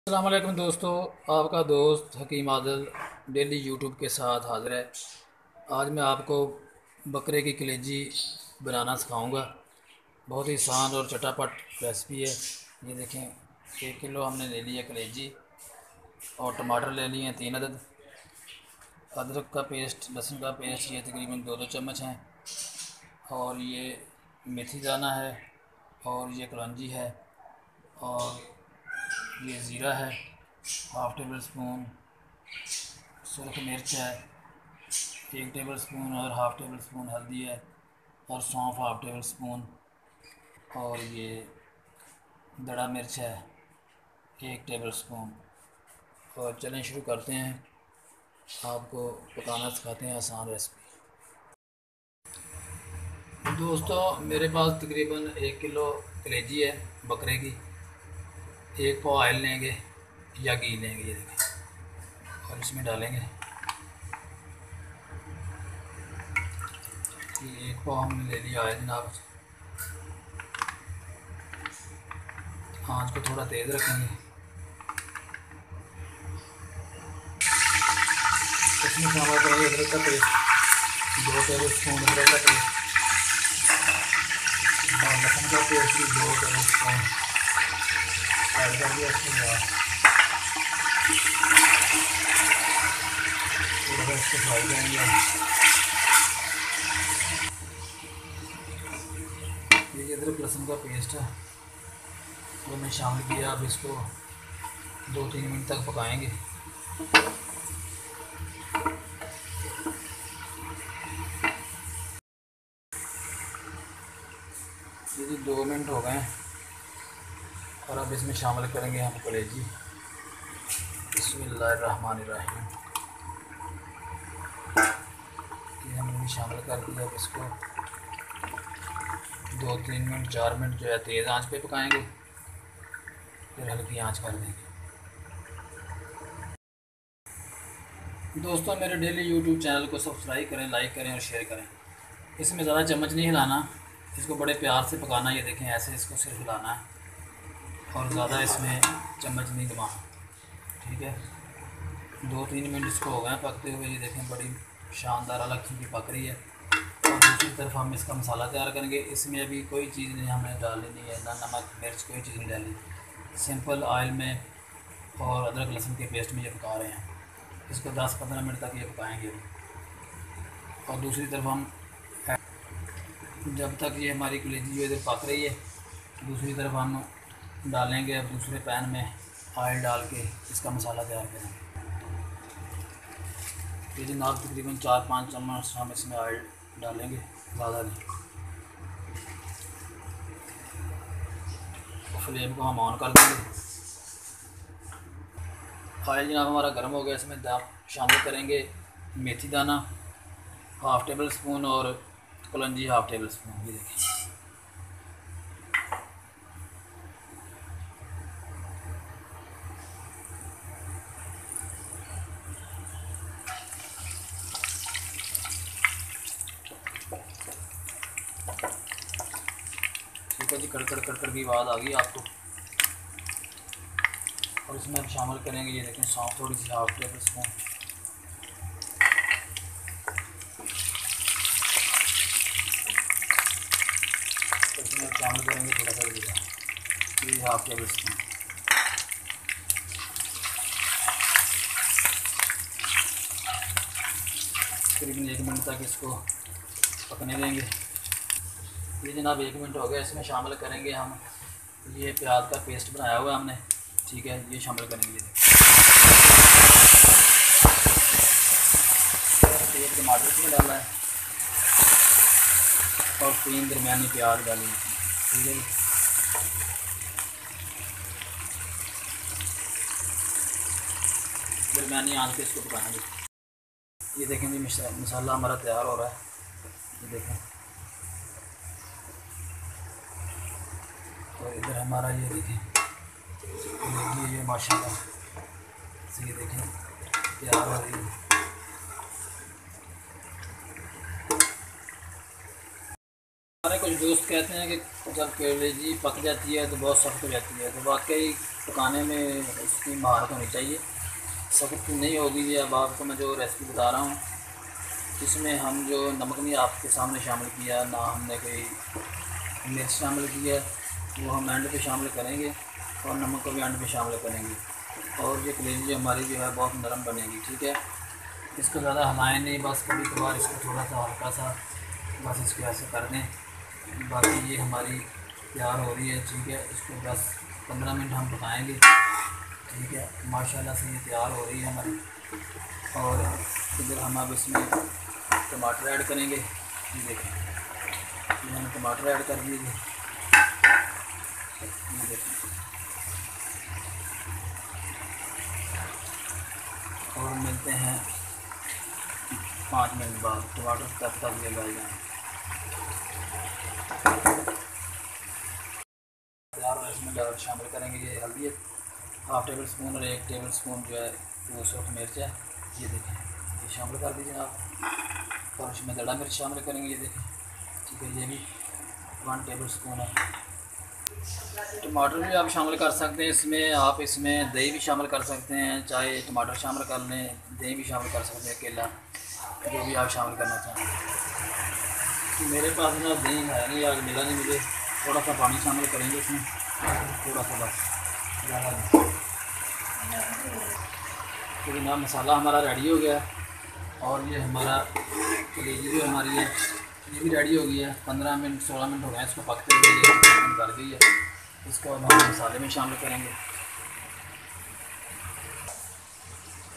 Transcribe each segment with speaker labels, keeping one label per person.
Speaker 1: अस्सलाम वालेकुम दोस्तों, आपका दोस्त हकीम आदिल डेली यूट्यूब के साथ हाज़िर है। आज मैं आपको बकरे की कलेजी बनाना सिखाऊंगा। बहुत ही आसान और चटापट रेसिपी है। ये देखें, 1 किलो हमने ले लिया कलेजी और टमाटर ले लिए हैं 3 अदद। अदरक का पेस्ट, लहसुन का पेस्ट ये तकरीबन 2-2 चम्मच हैं। और ये मेथी दाना है, और ये कलौंजी है, और ये ज़ीरा है, हाफ़ टेबल स्पून सुरख मिर्च है, 1 टेबल स्पून और हाफ़ टेबल स्पून हल्दी है, और सौंफ हाफ़ टेबल स्पून, और ये दड़ा मिर्च है 1 टेबल स्पून। और चलें शुरू करते हैं, आपको पकाना सिखाते हैं आसान रेसिपी। दोस्तों, मेरे पास तकरीबन 1 किलो कलेजी है बकरे की। 1 पाव ऑयल लेंगे या घी लेंगे, ये देखें, और इसमें डालेंगे। ये 1 पाव हमने ले लिया ऑयल जनाब। आँच को थोड़ा तेज़ रखेंगे। इसमें शामिल करेंगे अदरक का पेस्ट, 2 टेबल स्पून अदरक का पेस्ट, और लहसुन का पेस्ट भी 2 टेबल स्पून ऐड कर दिया। इसके बाद थोड़ा सा इसको फ्राई करेंगे। ये अदरक लहसुन का पेस्ट है, वो मैं शामिल किया। अब इसको 2-3 मिनट तक पकाएंगे। ये जी 2 मिनट हो गए हैं, और अब इसमें शामिल करेंगे हम कलेजी। बिस्मिल्लाहिर्रहमानिर्रहीम। ये हमने भी शामिल कर दिया। अब इसको 2-3 मिनट 4 मिनट जो है तेज़ आंच पे पकाएंगे, फिर हल्की आंच कर देंगे। दोस्तों, मेरे डेली यूट्यूब चैनल को सब्सक्राइब करें, लाइक करें और शेयर करें। इसमें ज़्यादा चम्मच नहीं हिलाना, इसको बड़े प्यार से पकाना। ये देखें, ऐसे इसको सिर्फ हिलाना है, और ज़्यादा इसमें चम्मच नहीं दबाना, ठीक है। 2-3 मिनट इसको हो गए पकते हुए। ये देखें, बड़ी शानदार अलग किस्म की पक रही है। और दूसरी तरफ हम इसका मसाला तैयार करेंगे। इसमें अभी कोई चीज़ नहीं हमें डालनी नहीं है, ना नमक मिर्च, कोई चीज़ नहीं डाली। सिंपल ऑयल में और अदरक लहसुन के पेस्ट में ये पका रहे हैं। इसको 10-15 मिनट तक ये पकाएंगे अभी। और दूसरी तरफ हम, जब तक ये हमारी कलेजी जो इधर पक रही है, दूसरी तरफ हम डालेंगे अब दूसरे पैन में ऑयल डाल के इसका मसाला तैयार करेंगे। ये जनाब तकरीबन 4-5 चम्मच हम इसमें ऑयल डालेंगे, ज़्यादा नहीं। फ्लेम को हम ऑन कर देंगे। ऑयल जनाब हमारा गर्म हो गया। इसमें शामिल करेंगे मेथी दाना हाफ़ टेबल स्पून और कलौंजी हाफ़ टेबल स्पून। ये देखिए, ठीक है जी, कड़कड़ कड़कड़ की आवाज़ आ गई आपको। और इसमें हम शामिल करेंगे, ये देखें, सौंफ थोड़ी सी हाफ़ टेबल स्पून, इसमें शामिल करेंगे थोड़ा सा जीरा, ये हाफ़ टेबल स्पून। करीबन 1 मिनट तक इसको पकने देंगे। ये जनाब 1 मिनट हो गया। इसमें शामिल करेंगे हम ये प्याज का पेस्ट बनाया हुआ हमने, ठीक है, ये शामिल करेंगे। ये देखिए, 1 टमाटर इसमें डाला है, और 3 दरमियानी प्याज डाली है, ठीक है जी। दरमियानी आंच पे इसको पकाएंगे। ये देखें जी, मसाला हमारा तैयार हो रहा है। ये देखें, तो इधर हमारा ये देखें ये माशाल्लाह से, ये देखें तैयार हो रही है। हमारे कुछ दोस्त कहते हैं कि जब कलेजी पक जाती है तो बहुत सख्त हो जाती है, तो वाकई पकाने में इसकी महारत होनी चाहिए, सख्त नहीं होगी। ये अब आपको मैं जो रेसिपी बता रहा हूँ, इसमें हम जो नमक नहीं आपके सामने शामिल किया, ना हमने कोई मिर्च शामिल किया, वो हम एंड पे शामिल करेंगे और नमक को भी एंड पे शामिल करेंगे। और ये कलेजी हमारी जो है बहुत नरम बनेगी, ठीक है। इसको ज़्यादा हमारे नहीं, बस कभी कभार इसको थोड़ा सा हल्का सा बस इसको ऐसे कर दें। बाकी ये हमारी तैयार हो रही है, ठीक है। इसको बस 15 मिनट हम पकाएंगे, ठीक है। माशाल्लाह से ये तैयार हो रही है हमारी। और इधर हम अब इसमें टमाटर ऐड करेंगे। ये देखें, ये मैंने टमाटर ऐड कर दिए। ये देखें, और मिलते हैं 5 मिनट बाद। टमाटर तब तक ये गल जाए तैयार, और इसमें शामिल करेंगे ये हल्दी है 1/2 टेबल स्पून और 1 टेबल स्पून जो है वो सूखी मिर्च है। ये देखें, ये शामिल कर दीजिए आप। और इसमें दड़ा मिर्च शामिल करेंगे, ये देखें, ठीक है। ये भी 1 टेबल स्पून है। टमाटर भी आप शामिल कर सकते हैं इसमें, आप इसमें दही भी शामिल कर सकते हैं, चाहे टमाटर शामिल कर लें, दही भी शामिल कर सकते हैं, केला, जो भी आप शामिल करना चाहें। मेरे पास ना दही है नहीं, आज मिला नहीं मुझे। थोड़ा सा पानी शामिल करेंगे इसमें, थोड़ा सा बस, ज़्यादा नहीं। तो जनाब मसाला हमारा रेडी हो गया, और ये हमारा कलेजी भी हमारी है, ये भी रेडी हो गई है। 15 मिनट 16 मिनट हो गए इसको पकते हुए, ये गल गई है। इसको अब हम मसाले में शामिल करेंगे।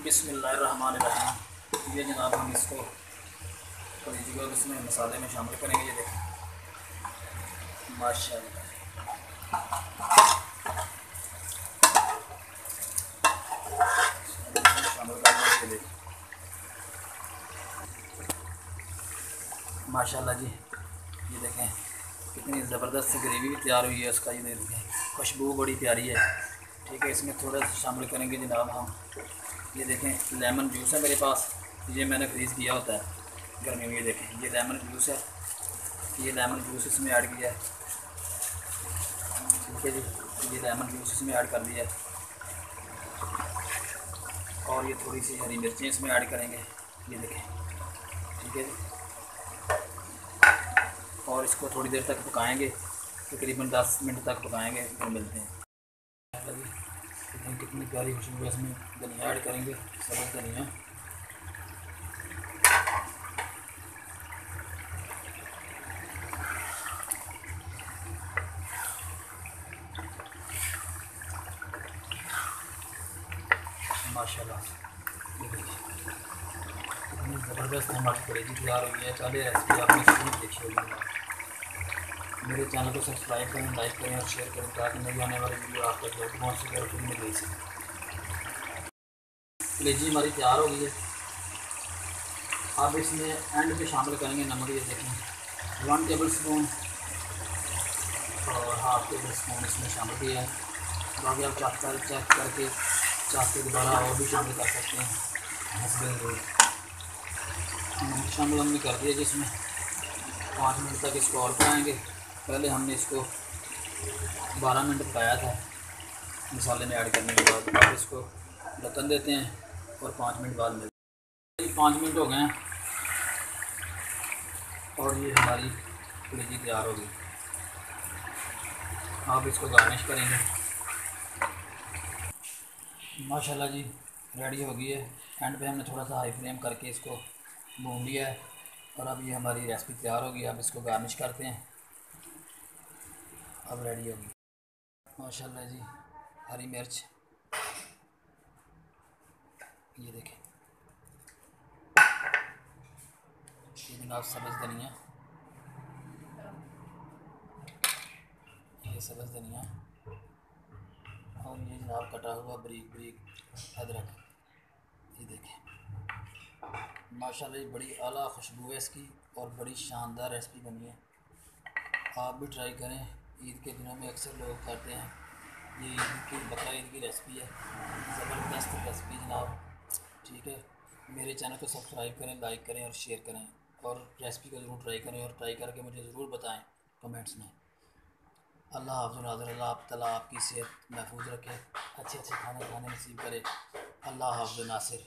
Speaker 1: बिस्मिल्लाहिर्रहमानिर्रहीम। ये जनाब हम इसको कलेजी को इसमें मसाले में शामिल करेंगे। ये देखें, माशाल्लाह शामिल कर देंगे। माशाल्लाह जी, ये देखें कितनी ज़बरदस्त ग्रेवी भी तैयार हुई है उसका। ये देखें, खुशबू बड़ी प्यारी है, ठीक है। इसमें थोड़ा सा शामिल करेंगे जनाब हम, ये देखें लेमन जूस है मेरे पास, ये मैंने फ्रीज़ किया होता है गर्मी में। ये देखें, ये लेमन जूस है, ये लेमन जूस इसमें ऐड किया है, ठीक है जी। ये लेमन जूस इसमें ऐड कर दिया है, और ये थोड़ी सी हरी मिर्चें इसमें ऐड करेंगे। ये देखें, ठीक है जी। और इसको थोड़ी देर तक पकाएंगे, तकरीबन 10 मिनट तक पकाएंगे, फिर मिलते हैं। कितनी प्यारी खुशबू है। इसमें धनिया ऐड करेंगे, सब्ज़ धनिया। माशाल्लाह, ये देखिए कितनी ज़बरदस्त हमारी कलेजी तैयार हुई है। चलिए रेसिपी आपने जरूर देखी होगी। मेरे चैनल को सब्सक्राइब करें, लाइक करें और शेयर करें, ताकि नई आने वाली वीडियो आप तक पहुँच सके और फिल्म में देख सकें। कलेजी हमारी तैयार हो गई है। अब इसमें एंड पे शामिल करेंगे नमक। ये देखें 1 टेबल स्पून और 1/2 टेबल स्पून इसमें शामिल किया है। बाकी आप चेक करके चाह के दोबारा और भी शामिल कर सकते हैं। नमक शामिल हमने कर दिया, जिसमें 5 मिनट तक इसको और पकाएंगे। पहले हमने इसको 12 मिनट पकाया था मसाले में ऐड करने के बाद। अब इसको ढक्कन देते हैं और 5 मिनट बाद मिलते हैं। 5 मिनट हो गए हैं और ये हमारी कलेजी तैयार हो गई। आप इसको गार्निश करेंगे। माशाल्लाह जी, रेडी हो गई है। एंड पे हमने थोड़ा सा हाई फ्लेम करके इसको भून लिया है, और अब ये हमारी रेसिपी तैयार होगी। अब इसको गार्निश करते हैं। अब रेडी होगी माशाल्लाह जी। हरी मिर्च, ये देखें, ये जनाब सब्ज़ धनिया, ये सब्ज़ धनिया, और ये जनाब कटा हुआ बारीक बारीक अदरक। ये देखें माशाल्लाह, ये बड़ी आला खुशबू है इसकी, और बड़ी शानदार रेसिपी बनी है। आप भी ट्राई करें। ईद के दिनों में अक्सर लोग करते हैं। ये ईद की बकरा ईद की रेसिपी है, ज़बरदस्त रेसिपी जनाब, ठीक है। मेरे चैनल को सब्सक्राइब करें, लाइक करें और शेयर करें, और रेसिपी को ज़रूर ट्राई करें, और ट्राई करके मुझे ज़रूर बताएं कमेंट्स में। अल्लाह हाफ़िज़ नाज़रीन, अल्लाह ताला आपकी सेहत महफूज रखे, अच्छे अच्छे खाने खाने नसीब करे। अल्लाह हाफ़िज़ नासिर।